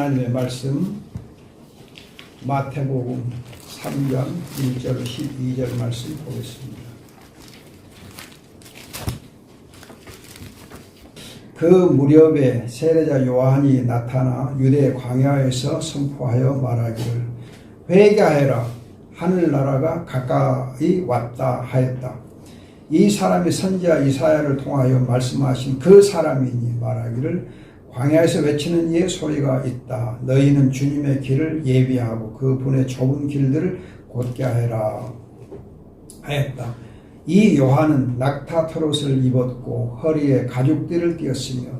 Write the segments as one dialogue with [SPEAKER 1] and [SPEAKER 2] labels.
[SPEAKER 1] 하나님의 말씀 마태복음 3장 1절 12절 말씀 보겠습니다. 그 무렵에 세례자 요한이 나타나 유대 광야에서 선포하여 말하기를 회개하여라 하늘나라가 가까이 왔다 하였다. 이 사람이 선지자 이사야를 통하여 말씀하신 그 사람이니 말하기를 광야에서 외치는 이의 소리가 있다. 너희는 주님의 길을 예비하고 그분의 좁은 길들을 곧게 하여라 하였다. 이 요한은 낙타털옷을 입었고 허리에 가죽띠를 띠었으며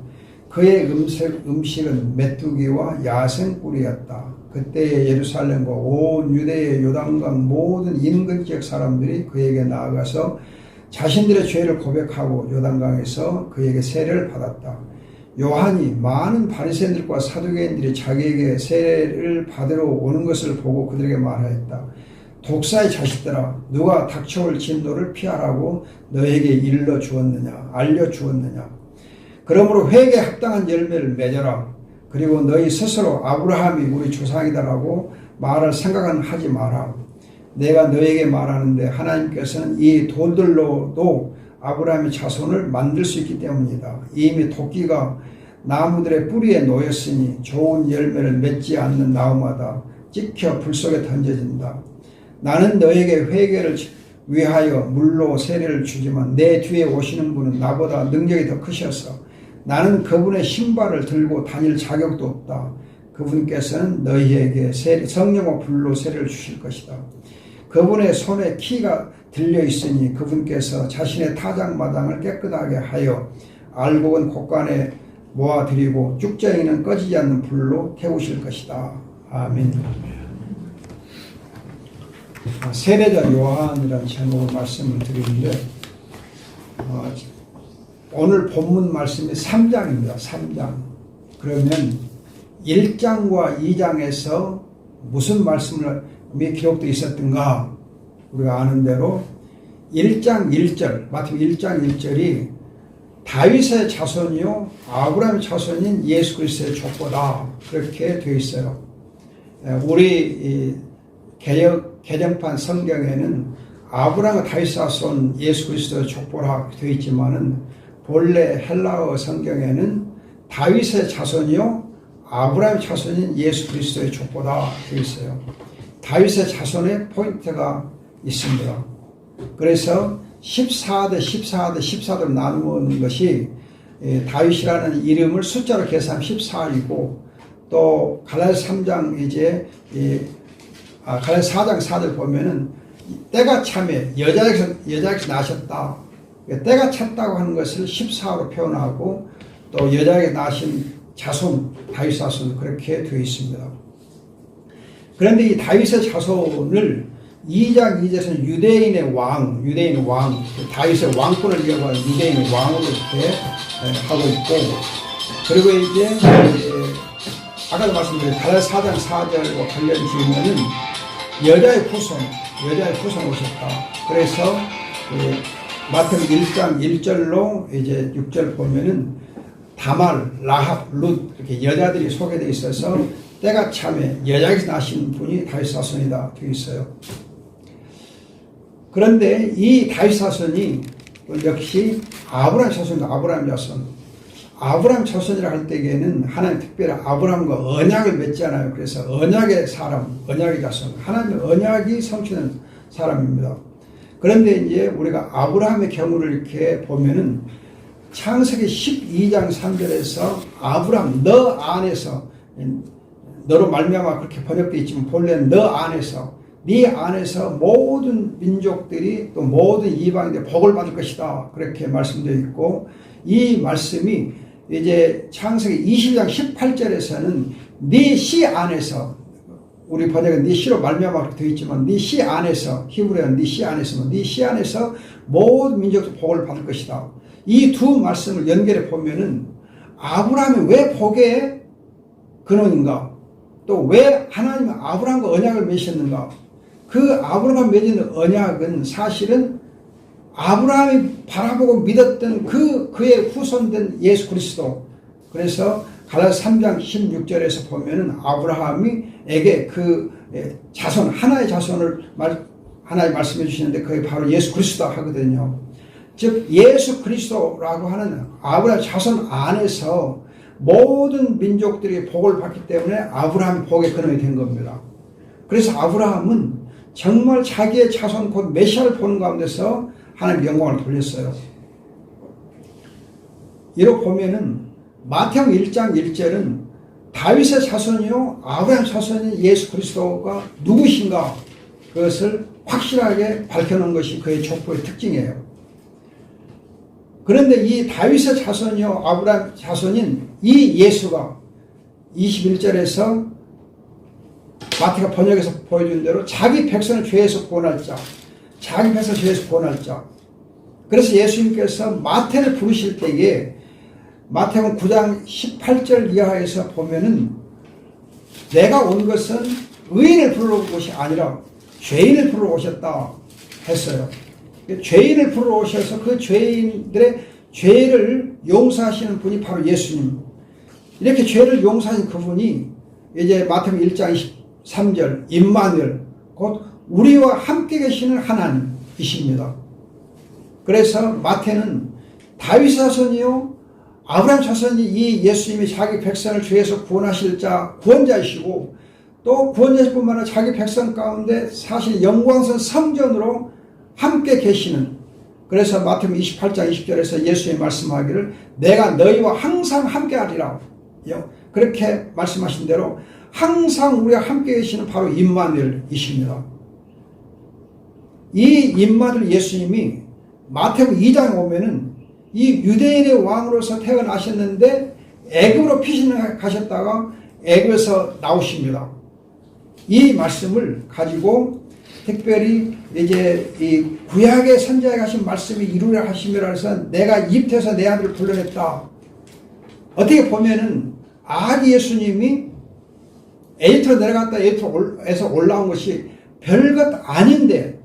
[SPEAKER 1] 그의 음식은 메뚜기와 야생꿀이었다. 그때의 예루살렘과 온 유대의 요단강 모든 인근 지역 사람들이 그에게 나아가서 자신들의 죄를 고백하고 요단강에서 그에게 세례를 받았다. 요한이 많은 바리새인들과 사두개인들이 자기에게 세례를 받으러 오는 것을 보고 그들에게 말하였다. 독사의 자식들아, 누가 닥쳐올 진노를 피하라고 너에게 알려주었느냐. 그러므로 회개에 합당한 열매를 맺어라. 그리고 너희 스스로 아브라함이 우리 조상이다라고 말할 생각은 하지 마라. 내가 너에게 말하는데 하나님께서는 이 돌들로도 아브라함의 자손을 만들 수 있기 때문이다. 이미 도끼가 나무들의 뿌리에 놓였으니 좋은 열매를 맺지 않는 나무마다 찍혀 불 속에 던져진다. 나는 너에게 회개를 위하여 물로 세례를 주지만 내 뒤에 오시는 분은 나보다 능력이 더 크셔서 나는 그분의 신발을 들고 다닐 자격도 없다. 그분께서는 너희에게 성령과 불로 세례를 주실 것이다. 그분의 손에 키가 들려있으니 그분께서 자신의 타작마당을 깨끗하게 하여 알곡은 곳간에 모아드리고 쭉정이는 꺼지지 않는 불로 태우실 것이다. 아멘. 세례자 요한이라는 제목으로 말씀을 드리는데 오늘 본문 말씀이 3장입니다. 3장. 그러면 1장과 2장에서 무슨 말씀이 기록되어 있었던가? 우리가 아는 대로 1장 1절, 마태복음 1장 1절이 다윗의 자손이요 아브라함의 자손인 예수 그리스도의 족보다 그렇게 되어 있어요. 우리 개정판 성경에는 아브라함과 다윗 자손 예수 그리스도의 족보라 되어 있지만은 본래 헬라어 성경에는 다윗의 자손이요 아브라함의 자손인 예수 그리스도의 족보다 되어 있어요. 다윗의 자손의 포인트가 있습니다. 그래서 14대 나누는 것이 다윗이라는 이름을 숫자로 계산하면 14이고 또 갈라디아 3장 갈라디아 4장 4절 보면은 때가 참에 여자에게서 나셨다. 때가 찼다고 하는 것을 14로 표현하고 또 여자에게 나신 자손, 다윗 자손 그렇게 되어 있습니다. 그런데 이 다윗의 자손을 2장 2절에서는 유대인의 왕, 다윗의 왕권을 이어가는 유대인의 왕으로 이렇게 하고 있고, 그리고 이제 아까도 말씀드린 갈라디아 4장 4절과 관련 지으면은 여자의 후손 오셨다. 그래서 마태복음 1장 1절로 이제 6절 보면은 다말, 라합, 룻 이렇게 여자들이 소개되어 있어서 때가 참에 여자에게서 나신 분이 다윗 자손이다 되어 있어요. 그런데 이 다윗 자손이 역시 아브라함 자손입니다. 아브라함 자손이라 할 때에는 하나님 특별히 아브라함과 언약을 맺잖아요. 그래서 언약의 사람, 언약의 자손, 하나님의 언약이 성취된 사람입니다. 그런데 이제 우리가 아브라함의 경우를 이렇게 보면은 창세기 12장 3절에서 아브라함 너 안에서, 너로 말미암아 그렇게 번역되어 있지만 본래는 너 안에서, 네 안에서 모든 민족들이 또 모든 이방인들이 복을 받을 것이다 그렇게 말씀되어 있고, 이 말씀이 이제 창세기 20장 18절에서는 네 씨 안에서, 우리 번역은 네 씨로 말미암아 그렇게 되어 있지만 네 씨 안에서, 히브리어는 네 씨 안에서 모든 민족들이 복을 받을 것이다. 이 두 말씀을 연결해 보면은 아브라함이 왜 복의 근원인가, 또 왜 하나님은 아브라함과 언약을 맺으셨는가. 그 아브라함과 맺은 언약은 사실은 아브라함이 바라보고 믿었던 그의 후손된 예수 그리스도, 그래서 갈라디아서 3장 16절에서 보면은 아브라함이에게 그 자손, 하나의 자손을 하나님 말씀해 주시는데 그게 바로 예수 그리스도 하거든요. 즉 예수 그리스도라고 하는 아브라함 자손 안에서 모든 민족들이 복을 받기 때문에 아브라함이 복의 근원이 된 겁니다. 그래서 아브라함은 정말 자기의 자손 곧 메시아를 보는 가운데서 하나님 영광을 돌렸어요. 이렇게 보면은 마태복음 1장 1절은 다윗의 자손이요 아브라함 자손인 예수 그리스도가 누구신가 그것을 확실하게 밝혀놓은 것이 그의 족보의 특징이에요. 그런데 이 다윗의 자손이요 아브라함 자손인 이 예수가 21절에서 마태가 번역해서 보여준 대로 자기 백성을 죄에서 구원할 자, 자기 백성을 죄에서 구원할 자. 그래서 예수님께서 마태를 부르실 때에 마태복음 9장 18절 이하에서 보면은 내가 온 것은 의인을 부르러 온 것이 아니라 죄인을 부르러 오셨다 했어요. 죄인을 부르러 오셔서 그 죄인들의 죄를 용서하시는 분이 바로 예수님. 이렇게 죄를 용서하신 그분이 이제 마태복음 1장 23절 임마누엘 곧 우리와 함께 계시는 하나님이십니다. 그래서 마태는 다윗 자손이요 아브라함 자손이 이 예수님이 자기 백성을 죄에서 구원하실 자 구원자이시고 또 구원자실 뿐만 아니라 자기 백성 가운데 사실 영광스러운 성전으로 함께 계시는 그래서 마태복음 28장 20절에서 예수님이 말씀하기를 내가 너희와 항상 함께 하리라 그렇게 말씀하신 대로 항상 우리가 함께 계시는 바로 임마누엘이십니다. 이 임마누엘 예수님이 마태복음 2장에 오면은 이 유대인의 왕으로서 태어나셨는데 애굽으로 피신을 가셨다가 애굽에서 나오십니다. 이 말씀을 가지고 특별히 이제 이 구약의 선지자에 가신 말씀이 이루려 하심이라 해서 내가 이집트에서 내 아들을 불러냈다. 어떻게 보면은 아기 예수님이 에집트로 내려갔다 에집트에서 올라온 것이 별것 아닌데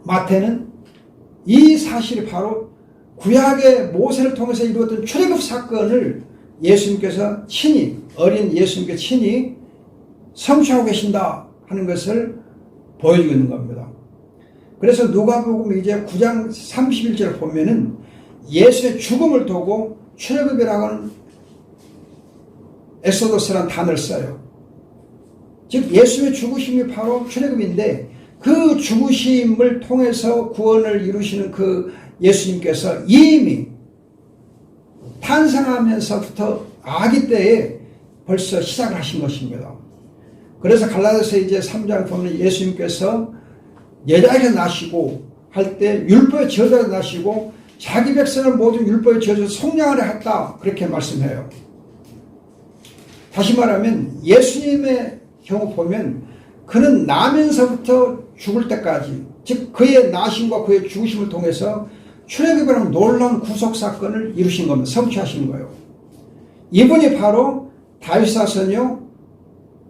[SPEAKER 1] 마태는 이 사실이 바로 구약의 모세를 통해서 이루었던 출애굽 사건을 예수님께서 친히 어린 예수님께 친히 성취하고 계신다 하는 것을 보여주고 있는 겁니다. 그래서 누가복음 이제 9장 31절을 보면은 예수의 죽음을 두고 출애굽이라고 하는 엑소더스라는 단어를 써요. 즉 예수의 죽으심이 바로 출애굽인데 그 죽으심을 통해서 구원을 이루시는 그 예수님께서 이미 탄생하면서부터 아기 때에 벌써 시작을 하신 것입니다. 그래서 갈라디아서 이제 3장 보면 예수님께서 여자에게 나시고 할 때 율법의 저자가 나시고 자기 백성을 모든 율법의 저자로 속량하려 했다 그렇게 말씀해요. 다시 말하면 예수님의 경우 보면 그는 나면서부터 죽을 때까지 즉 그의 나심과 그의 죽으심을 통해서 출애굽이라는 놀라운 구속사건을 이루신 겁니다. 성취하신 거예요. 이분이 바로 다윗 자손이요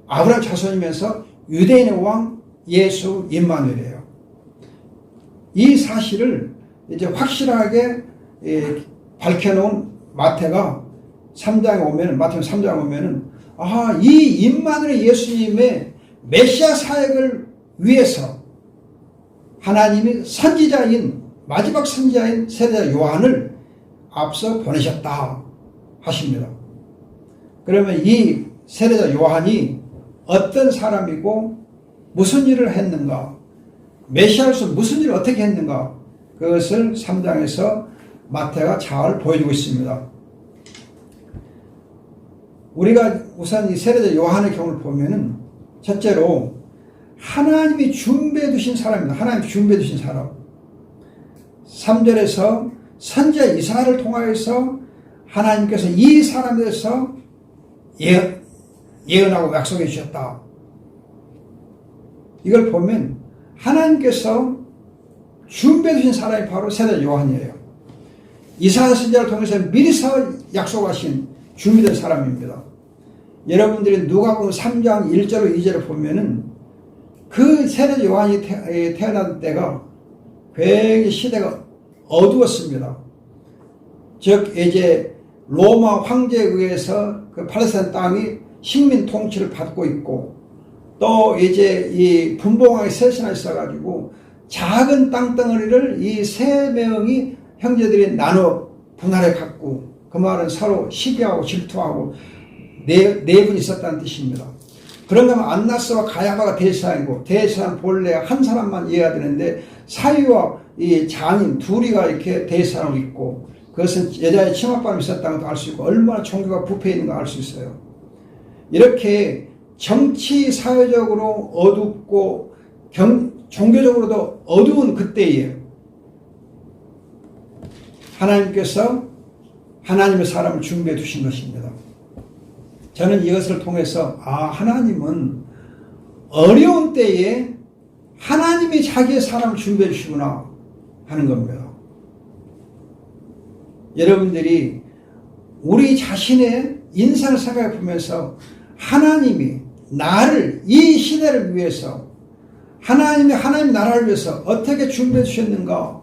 [SPEAKER 1] 아브라함 자손이면서 유대인의 왕 예수 임마누엘이에요. 이 사실을 이제 확실하게 밝혀놓은 마태가 3장에 오면은 마태복음 3장에 오면은 이 임마누엘 예수님의 메시아 사역을 위해서 하나님이 선지자인 마지막 선지자인 세례자 요한을 앞서 보내셨다 하십니다. 그러면 이 세례자 요한이 어떤 사람이고 무슨 일을 했는가 메시아로서 무슨 일을 어떻게 했는가 그것을 3장에서 마태가 잘 보여주고 있습니다. 우리가 우선 이 세례자 요한의 경우를 보면은 첫째로 하나님이 준비해 두신 사람입니다. 하나님이 준비해 두신 사람. 3절에서 선지자 이사야를 통하여서 하나님께서 이 사람에 대해서 예언하고 약속해 주셨다. 이걸 보면 하나님께서 준비해 주신 사람이 바로 세례자 요한이에요. 이사야 선지자를 통해서 미리서 약속하신 준비된 사람입니다. 여러분들이 누가복음 3장 1절로 2절을 보면은 그 세례자 요한이 태어난 때가 굉장히 시대가 어두웠습니다. 즉 이제 로마 황제에 의해서 그 팔레스타인 땅이 식민 통치를 받고 있고, 또 이제 이 분봉왕이 셋이나 있어가지고 작은 땅덩어리를 이 세 명이 형제들이 나눠 분할해 갖고, 그 말은 서로 시기하고 질투하고 네 분이 있었다는 뜻입니다. 그런가 하면 안나스와 가야바가 대제사장이고, 대제사장 본래 한 사람만 이해해야 되는데 사위와 이 장인 둘이가 이렇게 대제사장으로 있고, 그것은 여자의 치맛바람이 있었다는 것도 알 수 있고, 얼마나 종교가 부패해 있는 거 알 수 있어요. 이렇게 정치 사회적으로 어둡고 종교적으로도 어두운 그때에 하나님께서 하나님의 사람을 준비해 두신 것입니다. 저는 이것을 통해서 하나님은 어려운 때에 하나님이 자기의 사람을 준비해 주시구나 하는 겁니다. 여러분들이 우리 자신의 인생을 생각해 보면서 하나님이 나를 이 시대를 위해서 하나님 나라를 위해서 어떻게 준비해 주셨는가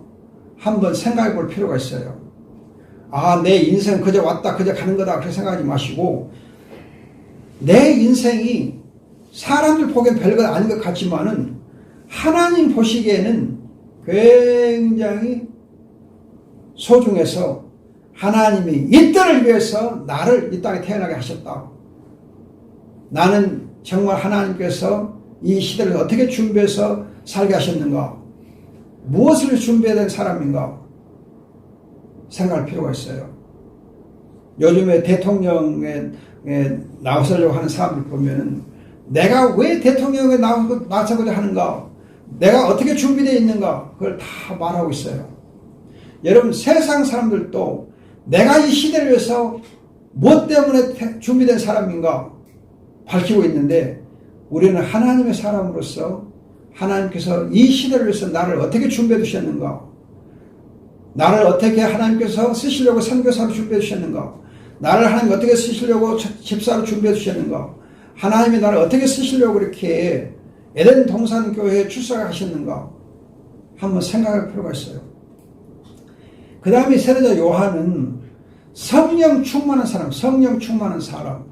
[SPEAKER 1] 한번 생각해 볼 필요가 있어요. 내 인생 그저 왔다 그저 가는 거다 그렇게 생각하지 마시고, 내 인생이 사람들 보기엔 별것 아닌 것 같지만은 하나님 보시기에는 굉장히 소중해서 하나님이 이 때를 위해서 나를 이 땅에 태어나게 하셨다. 나는 정말 하나님께서 이 시대를 어떻게 준비해서 살게 하셨는가, 무엇을 준비해야 된 사람인가 생각할 필요가 있어요. 요즘에 대통령에 나서려고 하는 사람들 보면은 내가 왜 대통령에 나서고자 하는가, 내가 어떻게 준비되어 있는가, 그걸 다 말하고 있어요. 여러분, 세상 사람들도 내가 이 시대를 위해서 무엇 때문에 준비된 사람인가 밝히고 있는데, 우리는 하나님의 사람으로서 하나님께서 이 시대를 위해서 나를 어떻게 준비해 두셨는가, 나를 어떻게 하나님께서 쓰시려고 선교사로 준비해 주셨는가, 나를 하나님 어떻게 쓰시려고 집사로 준비해 주셨는가, 하나님이 나를 어떻게 쓰시려고 이렇게 에덴 동산교회에 출석하셨는가 한번 생각할 필요가 있어요. 그 다음에 세례자 요한은 성령 충만한 사람, 성령 충만한 사람.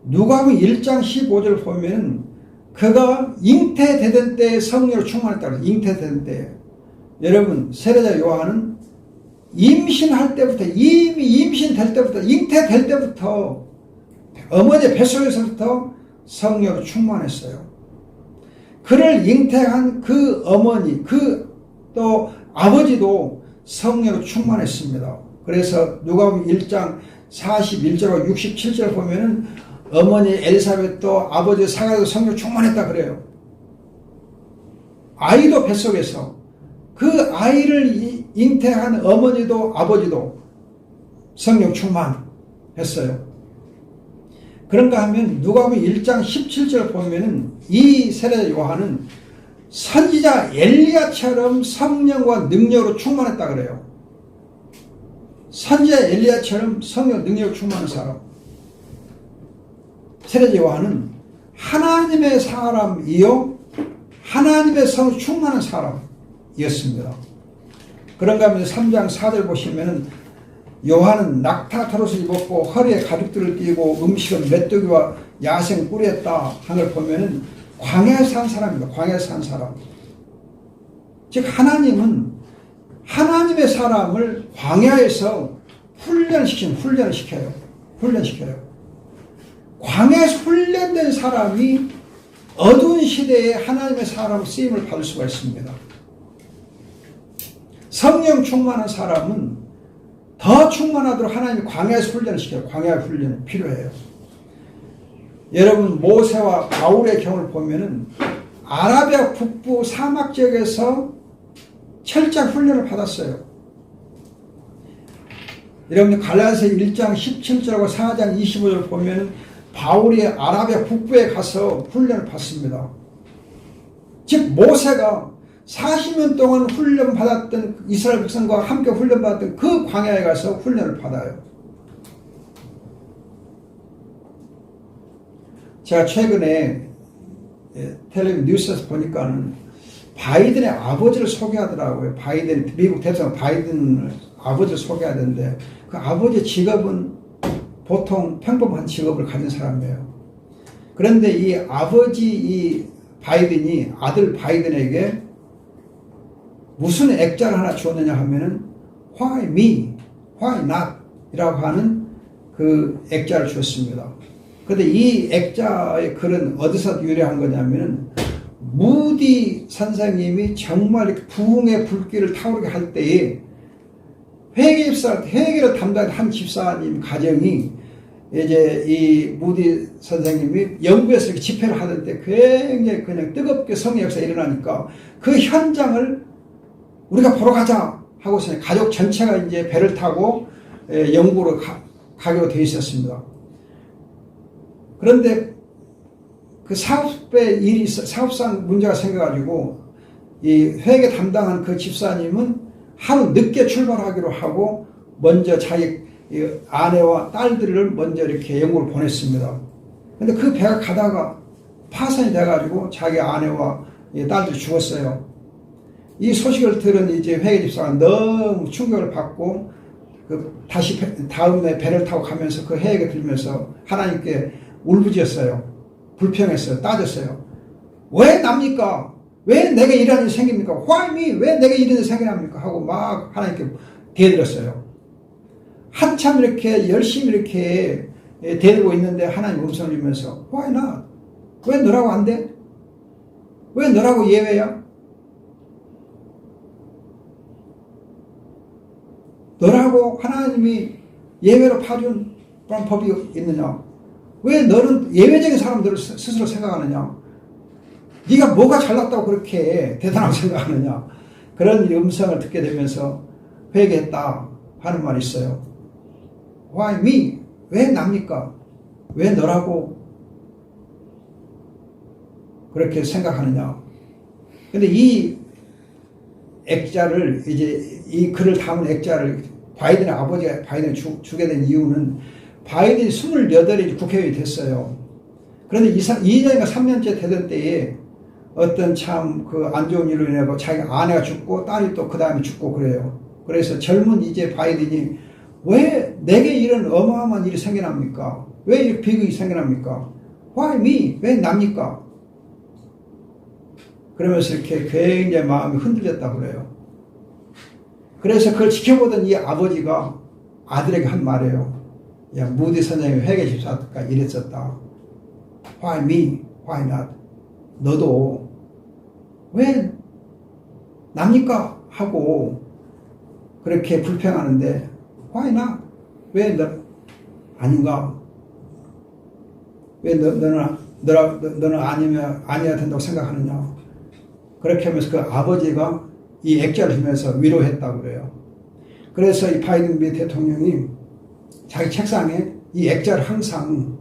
[SPEAKER 1] 누가복음 1장 15절을 보면 그가 잉태되던 때에 성령으로 충만했다고 해요. 잉태되던 때에. 여러분, 세례자 요한은 임신할 때부터, 이미 임신될 때부터, 잉태될 때부터 어머니 뱃속에서부터 성령으로 충만했어요. 그를 잉태한 그 어머니, 또 아버지도 성령으로 충만했습니다. 그래서 누가복음 1장 41절과 67절 보면은 어머니 엘리사벳도 아버지 사가도 성령 충만했다 그래요. 아이도 뱃속에서 그 아이를 잉태한 어머니도 아버지도 성령 충만했어요. 그런가 하면 누가복음 1장 17절 보면은 이 세례자 요한은 선지자 엘리야처럼 성령과 능력으로 충만했다 그래요. 선지자 엘리야처럼 성령 능력으로 충만한 사람. 세례자 요한은 하나님의 사람이요 하나님의 성 충만한 사람이었습니다. 그런가 하면 3장 4절 보시면은 요한은 낙타털옷을 입었고 허리에 가죽들을 띠고 음식은 메뚜기와 야생 꿀이었다 하는 걸 보면은 광야에 산 사람입니다. 광야에 산 사람. 즉 하나님은 하나님의 사람을 광야에서 훈련을 시켜요. 광야에서 훈련된 사람이 어두운 시대에 하나님의 사람으로 쓰임을 받을 수가 있습니다. 성령 충만한 사람은 더 충만하도록 하나님이 광야에서 훈련을 시켜요. 광야 훈련이 필요해요. 여러분, 모세와 바울의 경우를 보면은 아라비아 북부 사막 지역에서 철장 훈련을 받았어요. 여러분, 갈라디아서 1장 17절과 4장 25절을 보면은 바울이 아라비아 북부에 가서 훈련을 받습니다. 즉 모세가 40년 동안 훈련받았던 이스라엘 백성과 함께 훈련받았던 그 광야에 가서 훈련을 받아요. 제가 최근에 텔레비전 뉴스에서 보니까는 바이든의 아버지를 소개하더라고요. 미국 대통령 바이든 아버지를 소개하던데 그 아버지 직업은 보통 평범한 직업을 가진 사람이에요. 그런데 이 아버지 이 바이든이 아들 바이든에게 무슨 액자를 하나 주었느냐 하면은 Why me? Why not? 이라고 하는 그 액자를 주었습니다. 그런데 이 액자의 글은 어디서 유래한 거냐면은 무디 선생님이 정말 부흥의 불길을 타오르게 할 때에 회계를 담당한 한 집사님 가정이 이제 이 무디 선생님이 영국에서 이렇게 집회를 하던 때 굉장히 그냥 뜨겁게 성의 역사가 일어나니까 그 현장을 우리가 보러 가자 하고서 가족 전체가 이제 배를 타고 영국으로 가기로 되어 있었습니다. 그런데 그 사업상 문제가 생겨가지고 이 회계 담당한 그 집사님은 하루 늦게 출발하기로 하고 먼저 자기 아내와 딸들을 먼저 이렇게 영국으로 보냈습니다. 근데 그 배가 가다가 파산이 돼가지고 자기 아내와 딸들이 죽었어요. 이 소식을 들은 이제 회계 집사가 너무 충격을 받고 다시 다음에 배를 타고 가면서 그 회계를 들으면서 하나님께 울부짖었어요. 불평했어요. 따졌어요. 왜 납니까? 왜 내가 이런 일이 생깁니까? Why me? 왜 내가 이런 일이 생기납니까? 하고 막 하나님께 대들었어요. 한참 이렇게 열심히 이렇게 대들고 있는데 하나님 음성을 들으면서 Why not? 왜 너라고 안 돼? 왜 너라고 예외야? 너라고 하나님이 예외로 파준 그런 법이 있느냐? 왜 너는 예외적인 사람들을 스스로 생각하느냐? 네가 뭐가 잘났다고 그렇게 대단하고 생각하느냐? 그런 음성을 듣게 되면서 회개했다 하는 말이 있어요. Why me? 왜 납니까? 왜 너라고 그렇게 생각하느냐? 근데 이 액자를 이제 이 글을 담은 액자를 바이든의 아버지가 바이든을 주게 된 이유는 바이든이 28이 국회의원이 됐어요. 그런데 2년인가 3년째 되던 때에 어떤 참 그 안 좋은 일로 인해 자기 아내가 죽고 딸이 또 그 다음에 죽고 그래요. 그래서 젊은 이제 바이든이 왜 내게 이런 어마어마한 일이 생겨납니까? 왜 이렇게 비극이 생겨납니까? Why me? 왜 납니까? 그러면서 이렇게 굉장히 마음이 흔들렸다고 그래요. 그래서 그걸 지켜보던 이 아버지가 아들에게 한 말이에요. 야, 무디 선생님 회계 집사가 이랬었다. Why me? Why not? 너도 왜 납니까? 하고 그렇게 불평하는데 Why not? 왜 너 아닌가? 왜 너는 아니어야 된다고 생각하느냐? 그렇게 하면서 그 아버지가 이 액자를 주면서 위로했다고 그래요. 그래서 이 바이든 미 대통령이 자기 책상에 이 액자를 항상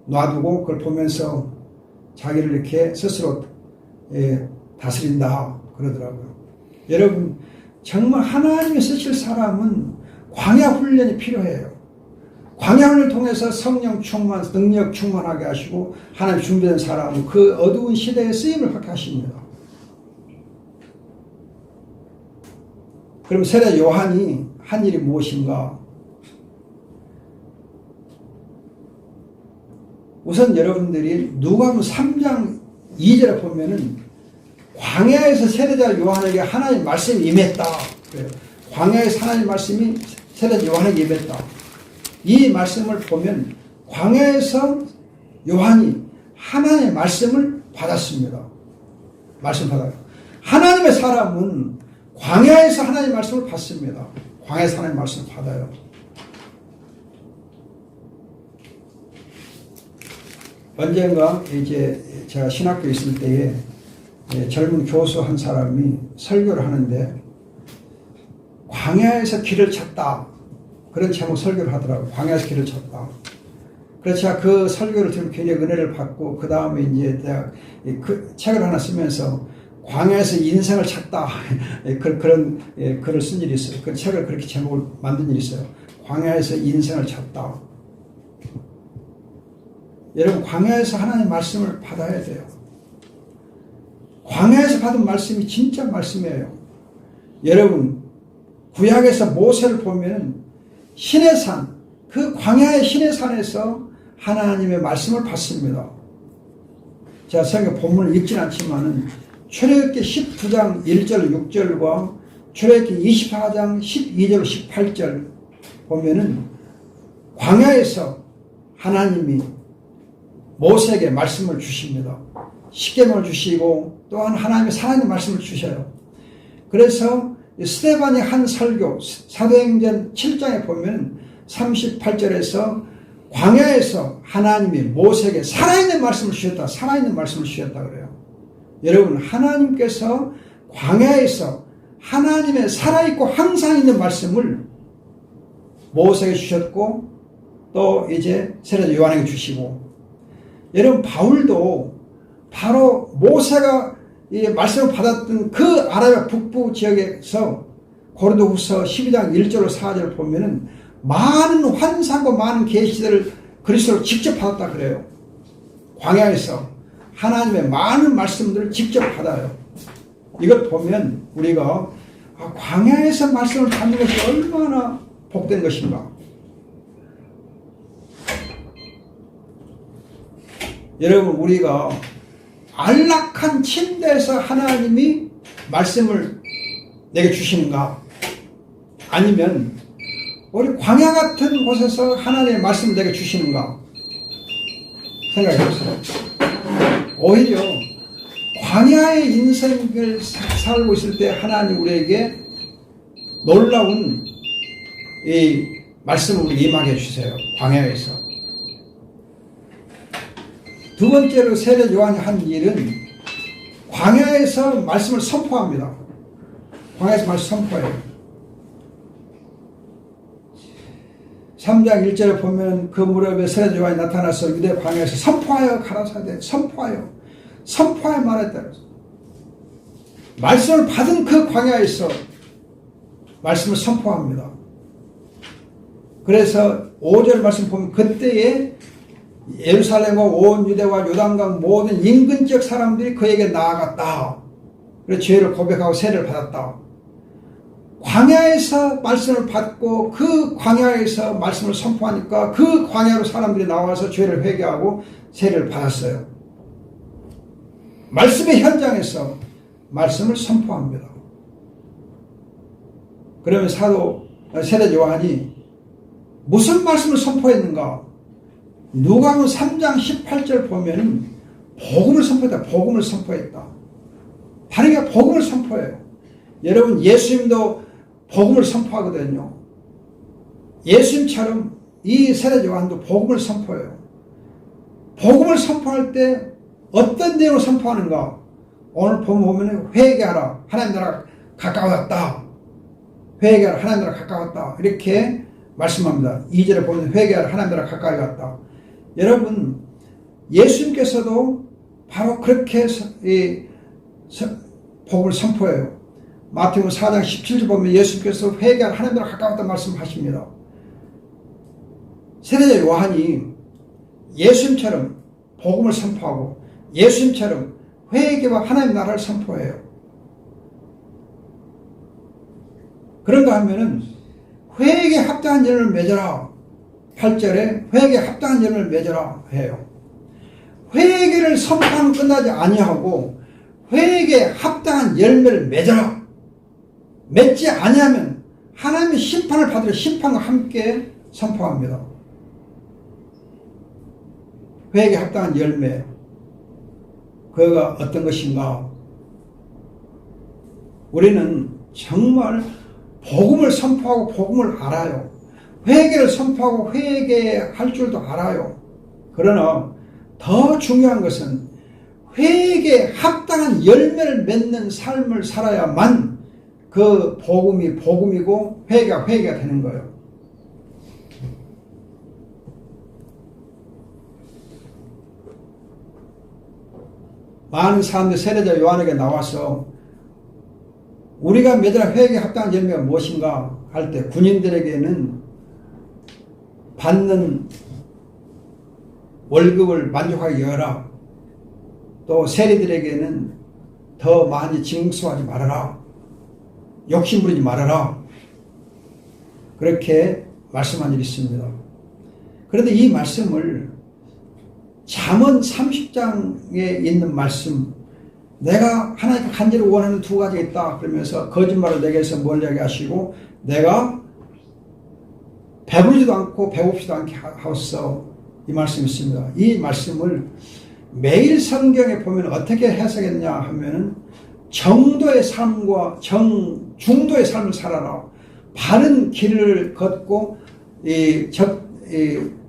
[SPEAKER 1] 놔두고 그걸 보면서 자기를 이렇게 스스로 다스린다 그러더라고요. 여러분 정말 하나님이 쓰실 사람은 광야 훈련이 필요해요. 광야 훈련을 통해서 성령 충만, 능력 충만하게 하시고 하나님 준비된 사람은 그 어두운 시대에 쓰임을 받게 하십니다. 그럼 세례 요한이 한 일이 무엇인가? 우선 여러분들이 누가복음 3장 2절에 보면은 광야에서 세례자 요한에게 하나님 말씀이 임했다. 그래요. 광야에서 하나님 말씀이 세례자 요한에게 임했다. 이 말씀을 보면 광야에서 요한이 하나님의 말씀을 받았습니다. 말씀 받아요. 하나님의 사람은 광야에서 하나님의 말씀을 받습니다. 광야에서 하나님의 말씀을 받아요. 언젠가 이제 제가 신학교에 있을 때에 젊은 교수 한 사람이 설교를 하는데 광야에서 길을 찾다 그런 제목 설교를 하더라고요. 광야에서 길을 찾다. 그래서 제가 그 설교를 들으면 굉장히 은혜를 받고 그 다음에 이제 제가 그 책을 하나 쓰면서 광야에서 인생을 찾다 그런 글을 쓴 일이 있어요. 그 책을 그렇게 제목을 만든 일이 있어요. 광야에서 인생을 찾다. 여러분 광야에서 하나님의 말씀을 받아야 돼요. 광야에서 받은 말씀이 진짜 말씀이에요. 여러분, 구약에서 모세를 보면 신의 산, 그 광야의 신의 산에서 하나님의 말씀을 받습니다. 제가 성경 본문을 읽지는 않지만은 출애굽기 19장 1절 6절과 출애굽기 24장 12절 18절 보면은 광야에서 하나님이 모세에게 말씀을 주십니다. 십계명을 주시고 또한 하나님의 살아있는 말씀을 주셔요. 그래서 스데반이 한 설교 사도행전 7장에 보면 38절에서 광야에서 하나님이 모세에게 살아있는 말씀을 주셨다. 살아있는 말씀을 주셨다 그래요. 여러분, 하나님께서 광야에서 하나님의 살아있고 항상 있는 말씀을 모세에게 주셨고 또 이제 세례자 요한에게 주시고, 여러분 바울도 바로 모세가 이 말씀을 받았던 그 아라비아 북부 지역에서 고린도후서 12장 1절로 4절을 보면은 많은 환상과 많은 계시들을 그리스도로 직접 받았다 그래요. 광야에서 하나님의 많은 말씀들을 직접 받아요. 이걸 보면 우리가 광야에서 말씀을 받는 것이 얼마나 복된 것인가. 여러분, 우리가 안락한 침대에서 하나님이 말씀을 내게 주시는가, 아니면 우리 광야 같은 곳에서 하나님의 말씀을 내게 주시는가 생각해 보세요. 오히려 광야의 인생을 살고 있을 때 하나님 우리에게 놀라운 이 말씀을 우리 임하게 해주세요. 광야에서. 두 번째로 세례 요한이 한 일은 광야에서 말씀을 선포합니다. 광야에서 말씀 선포해요. 3장 1절에 보면 그 무렵에 세례 요한이 나타나서 유대 광야에서 선포하여 가라사대, 선포하여 말했다. 말씀을 받은 그 광야에서 말씀을 선포합니다. 그래서 5절 말씀 보면 그때에 예루살렘과 온 유대와 요단강 모든 인근 지역 사람들이 그에게 나아갔다. 그래서 죄를 고백하고 세례를 받았다. 광야에서 말씀을 받고 그 광야에서 말씀을 선포하니까 그 광야로 사람들이 나와서 죄를 회개하고 세례를 받았어요. 말씀의 현장에서 말씀을 선포합니다. 그러면 세례 요한이 무슨 말씀을 선포했는가? 누가복음 3장 18절 보면 복음을 선포했다. 복음을 선포했다. 다르게 복음을 선포해요. 여러분, 예수님도 복음을 선포하거든요. 예수님처럼 이 세례 요한도 복음을 선포해요. 복음을 선포할 때 어떤 내용을 선포하는가? 오늘 보면 회개하라. 하나님 나라가 가까웠다. 회개하라. 하나님 나라가 가까웠다. 이렇게 말씀합니다. 2절에 보면 회개하라. 하나님 나라가 가까이 갔다. 여러분, 예수님께서도 바로 그렇게 복음을 선포해요. 마태복음 4장 17절 보면 예수님께서 회개하라. 하나님 나라가 가까웠다 말씀하십니다. 세례자 요한이 예수님처럼 복음을 선포하고 예수님처럼 회개와 하나님 나라를 선포해요. 그런가 하면은 회개에 합당한 열매를 맺어라. 8절에 회개에 합당한 열매를 맺어라 해요. 회개를 선포하면 끝나지 아니하고 회개에 합당한 열매를 맺어라. 맺지 아니하면 하나님의 심판을 받으려 심판과 함께 선포합니다. 회개에 합당한 열매, 그가 어떤 것인가? 우리는 정말 복음을 선포하고 복음을 알아요. 회개를 선포하고 회개할 줄도 알아요. 그러나 더 중요한 것은 회개에 합당한 열매를 맺는 삶을 살아야만 그 복음이 복음이고 회개가 회개가 되는 거예요. 많은 사람들이 세례자 요한에게 나와서 우리가 맺어야 회개에 합당한 열매가 무엇인가 할 때 군인들에게는 받는 월급을 만족하게 여라. 또 세리들에게는 더 많이 징수하지 말아라. 욕심 부리지 말아라. 그렇게 말씀한 일이 있습니다. 그런데 이 말씀을 잠언 30장에 있는 말씀, 내가 하나님께 간절히 원하는 두 가지가 있다 그러면서 거짓말을 내게서 멀리하게 하시고 내가 배부르지도 않고 배고프지도 않게 하소서, 이 말씀이 있습니다. 이 말씀을 매일 성경에 보면 어떻게 해석했냐 하면은 정도의 삶과 중도의 삶을 살아라. 바른 길을 걷고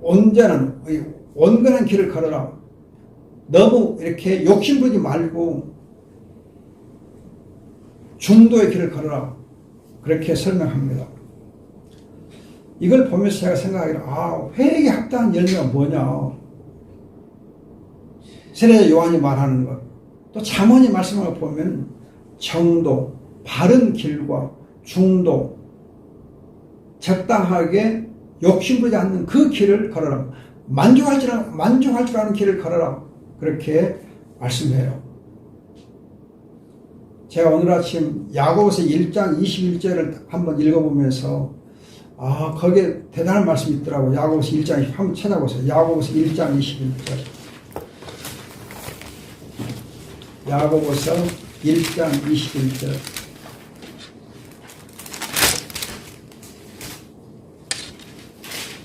[SPEAKER 1] 온전한 길을 걸어라. 너무 이렇게 욕심부리지 말고 중도의 길을 걸어라. 그렇게 설명합니다. 이걸 보면서 제가 생각하기를, 회개에 합당한 열매가 뭐냐. 세례자 요한이 말하는 것, 또 잠언이 말씀을 보면 정도, 바른 길과 중도, 적당하게 욕심부리지 않는 그 길을 걸어라. 만족할 줄 아는 길을 걸어라. 그렇게 말씀해요. 제가 오늘 아침 야고보서 1장 21절을 한번 읽어보면서 거기에 대단한 말씀이 있더라고요. 야고보서 1장 한번 찾아보세요. 야고보서 1장 21절. 야고보서 1장 21절.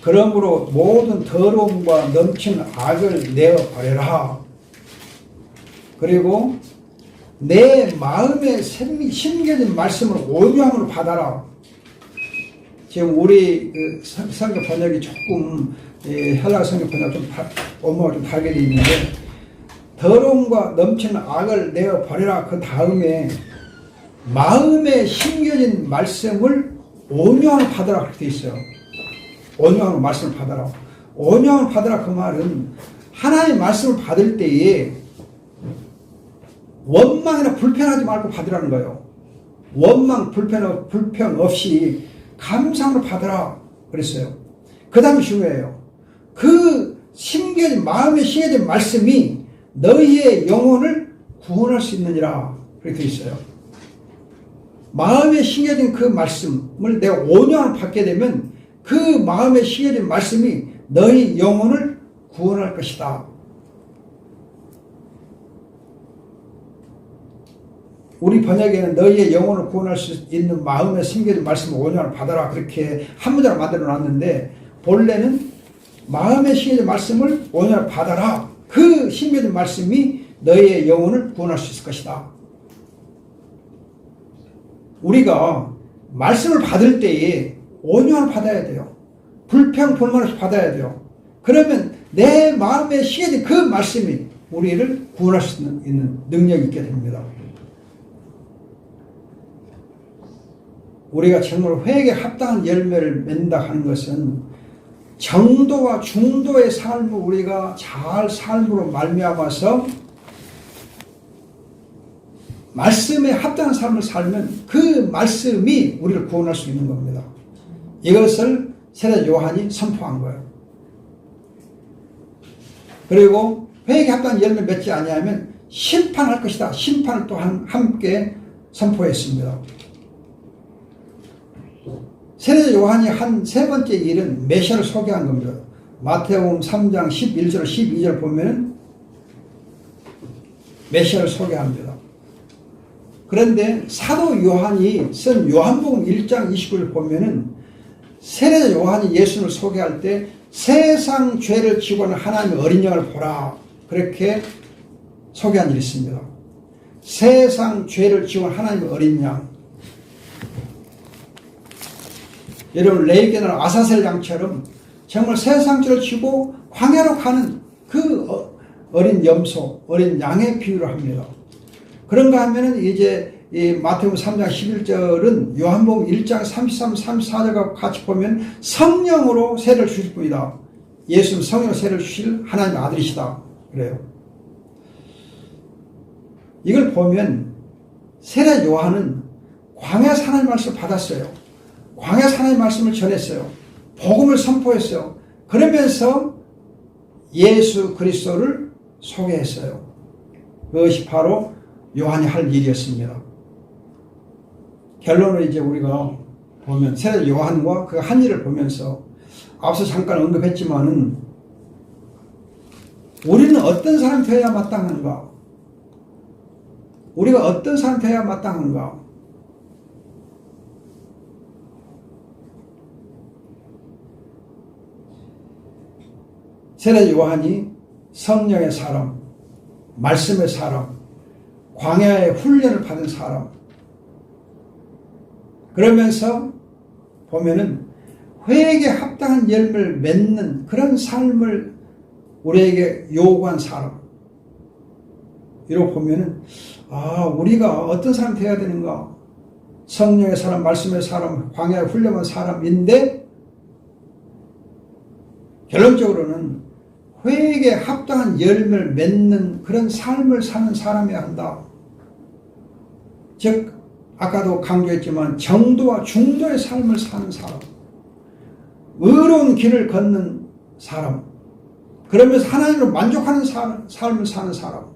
[SPEAKER 1] 그러므로 모든 더러움과 넘치는 악을 내어 버려라. 그리고 내 마음에 심겨진 말씀을 온유함으로 받아라. 지금 우리 성경 번역이 조금 헬라어 성경 번역 원문가 좀 다르게 되어 있는데, 더러움과 넘치는 악을 내어 버려라. 그 다음에 마음에 심겨진 말씀을 온유함으로 받아라. 그렇게 되어 있어요. 온유함으로 말씀을 받아라. 온유함으로 받아라. 그 말은 하나님의 말씀을 받을 때에 원망이나 불편하지 말고 받으라는 거예요. 원망, 불편 없이 감사함으로 받으라 그랬어요. 그 다음에 중요해요. 그 마음에 심겨진 말씀이 너희의 영혼을 구원할 수 있느니라. 그렇게 되어 있어요. 마음에 심겨진 그 말씀을 내가 온유함으로 받게 되면 그 마음에 심겨진 말씀이 너희 영혼을 구원할 것이다. 우리 번역에는 너희의 영혼을 구원할 수 있는 마음에 심겨진 말씀을 온유함으로 받아라. 그렇게 한 문장을 만들어 놨는데, 본래는 마음에 심겨진 말씀을 온유함으로 받아라. 그 심겨진 말씀이 너희의 영혼을 구원할 수 있을 것이다. 우리가 말씀을 받을 때에 온유함을 받아야 돼요. 불평, 불만 없이 받아야 돼요. 그러면 내 마음에 심겨진 그 말씀이 우리를 구원할 수 있는 능력이 있게 됩니다. 우리가 정말 회개에 합당한 열매를 맺는다 하는 것은 정도와 중도의 삶을 우리가 잘 삶으로 말미암아서 말씀에 합당한 삶을 살면 그 말씀이 우리를 구원할 수 있는 겁니다. 이것을 세례 요한이 선포한 거예요. 그리고 회개에 합당한 열매를 맺지 아니하면 심판할 것이다. 심판을 또한 함께 선포했습니다. 세례자 요한이 한 세 번째 일은 메시아를 소개한 겁니다. 마태복음 3장 11절 12절 보면 메시아를 소개합니다. 그런데 사도 요한이 쓴 요한복음 1장 29절 보면은 세례자 요한이 예수를 소개할 때 세상 죄를 지고 하는 하나님의 어린 양을 보라. 그렇게 소개한 일이 있습니다. 세상 죄를 지고 하는 하나님의 어린 양. 여러분, 레위기나 아사셀 양처럼 정말 세상 죄를 지고 광야로 가는 그 어린 염소, 어린 양의 비유를 합니다. 그런가 하면은 이제 이 마태복음 3장 11절은 요한복음 1장 33, 34절과 같이 보면 성령으로 세례를 주실 분이다. 예수는 성령으로 세례를 주실 하나님의 아들이시다. 그래요. 이걸 보면 세례 요한은 광야에서 하나님의 말씀을 받았어요. 광야에서 하나님의 말씀을 전했어요. 복음을 선포했어요. 그러면서 예수 그리스도를 소개했어요. 그것이 바로 요한이 할 일이었습니다. 결론을 이제 우리가 보면 세례 요한과 그 한 일을 보면서 앞서 잠깐 언급했지만은 우리는 어떤 사람이 되어야 마땅한가? 우리가 어떤 사람이 되어야 마땅한가? 세례 요한이 성령의 사람, 말씀의 사람, 광야의 훈련을 받은 사람, 그러면서 보면은 회개에 합당한 열매를 맺는 그런 삶을 우리에게 요구한 사람. 이렇게 보면은 우리가 어떤 사람이 되어야 되는가? 성령의 사람, 말씀의 사람, 광야에 훈련한 사람인데 결론적으로는 회개에 합당한 열매를 맺는 그런 삶을 사는 사람이어야 한다. 즉 아까도 강조했지만 정도와 중도의 삶을 사는 사람, 의로운 길을 걷는 사람, 그러면서 하나님으로 만족하는 삶을 사는 사람,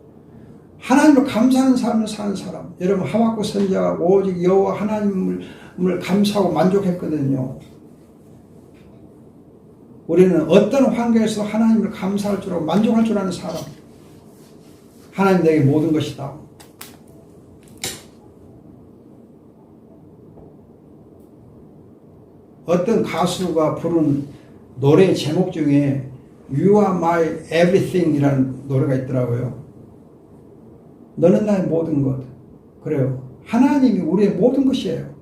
[SPEAKER 1] 하나님을 감사하는 삶을 사는 사람. 여러분 하박국 선지자가 오직 여호와 하나님을 감사하고 만족했거든요. 우리는 어떤 환경에서도 하나님을 감사할 줄 알고 만족할 줄 아는 사람. 하나님 내게 모든 것이다. 어떤 가수가 부른 노래 제목 중에 You are my everything 이라는 노래가 있더라고요. 너는 나의 모든 것. 그래요. 하나님이 우리의 모든 것이에요.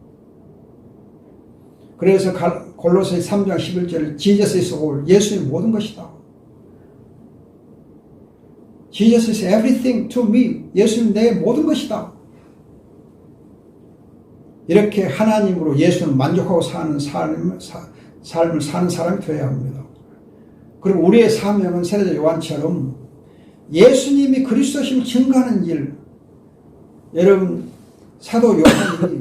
[SPEAKER 1] 그래서 골로새 3장 11절 Jesus is all. 예수의 모든 것이다. Jesus is everything to me. 예수는 내 모든 것이다. 이렇게 하나님으로 예수는 만족하고 사는 삶을 사는 사람이 되어야 합니다. 그리고 우리의 사명은 세례자 요한처럼 예수님이 그리스도심을 증거하는 일. 여러분 사도 요한이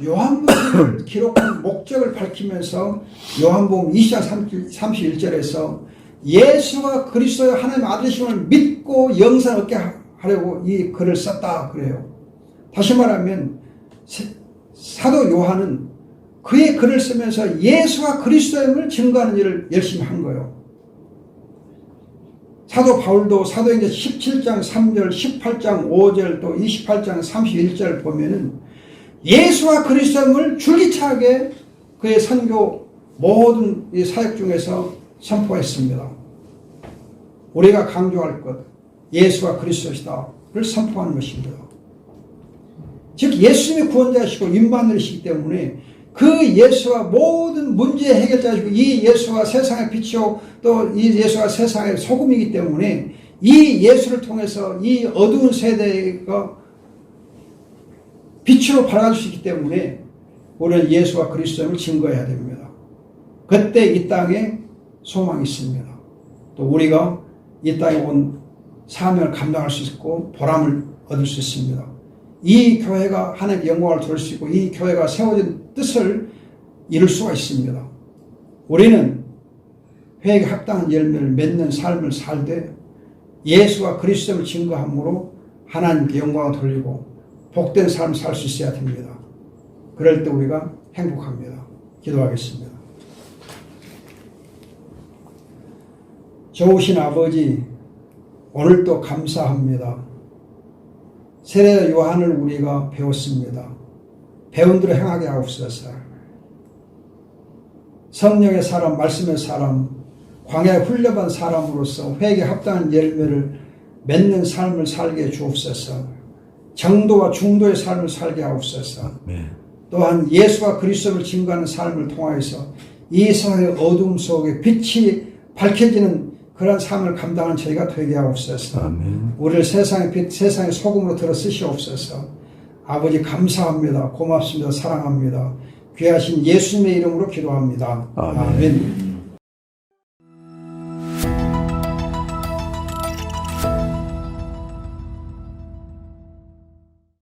[SPEAKER 1] 요한복음을 기록한 목적을 밝히면서 요한복음 20장 31절에서 예수가 그리스도의 하나님의 아들이심을 믿고 영생을 얻게 하려고 이 글을 썼다 그래요. 다시 말하면 사도 요한은 그의 글을 쓰면서 예수가 그리스도임을 증거하는 일을 열심히 한 거예요. 사도 바울도 사도행전 17장 3절, 18장 5절, 또 28장 31절 보면은 예수와 그리스도임을 줄기차게 그의 선교 모든 이 사역 중에서 선포했습니다. 우리가 강조할 것, 예수가 그리스도시다를 선포하는 것입니다. 즉 예수님이 구원자이시고 임마누엘이시기 때문에 그 예수가 모든 문제의 해결자이시고 이 예수가 세상의 빛이요 또 이 예수가 세상의 소금이기 때문에 이 예수를 통해서 이 어두운 세대가 빛으로 밝아질 수 있기 때문에 우리는 예수가 그리스도임을 증거해야 됩니다. 그때 이 땅에 소망이 있습니다. 또 우리가 이 땅에 온 사명을 감당할 수 있고 보람을 얻을 수 있습니다. 이 교회가 하나님의 영광을 돌릴 수 있고 이 교회가 세워진 뜻을 이룰 수가 있습니다. 우리는 회개에 합당한 열매를 맺는 삶을 살되 예수가 그리스도를 증거함으로 하나님께 영광을 돌리고 복된 삶을 살 수 있어야 됩니다. 그럴 때 우리가 행복합니다. 기도하겠습니다. 좋으신 아버지, 오늘도 감사합니다. 세례자 요한을 우리가 배웠습니다. 배운 대로 행하게 하옵소서. 성령의 사람, 말씀의 사람, 광야에 훈련한 사람으로서 회개에 합당한 열매를 맺는 삶을 살게 해 주옵소서. 정도와 중도의 삶을 살게 하옵소서. 또한 예수와 그리스도를 증거하는 삶을 통하여서 이 세상의 어둠 속에 빛이 밝혀지는 그런 삶을 감당하는 저희가 되게 하옵소서. 아멘. 우리를 세상의 빛, 세상의 소금으로 들어 쓰시옵소서. 아버지 감사합니다. 고맙습니다. 사랑합니다. 귀하신 예수님의 이름으로 기도합니다. 아멘. 아멘.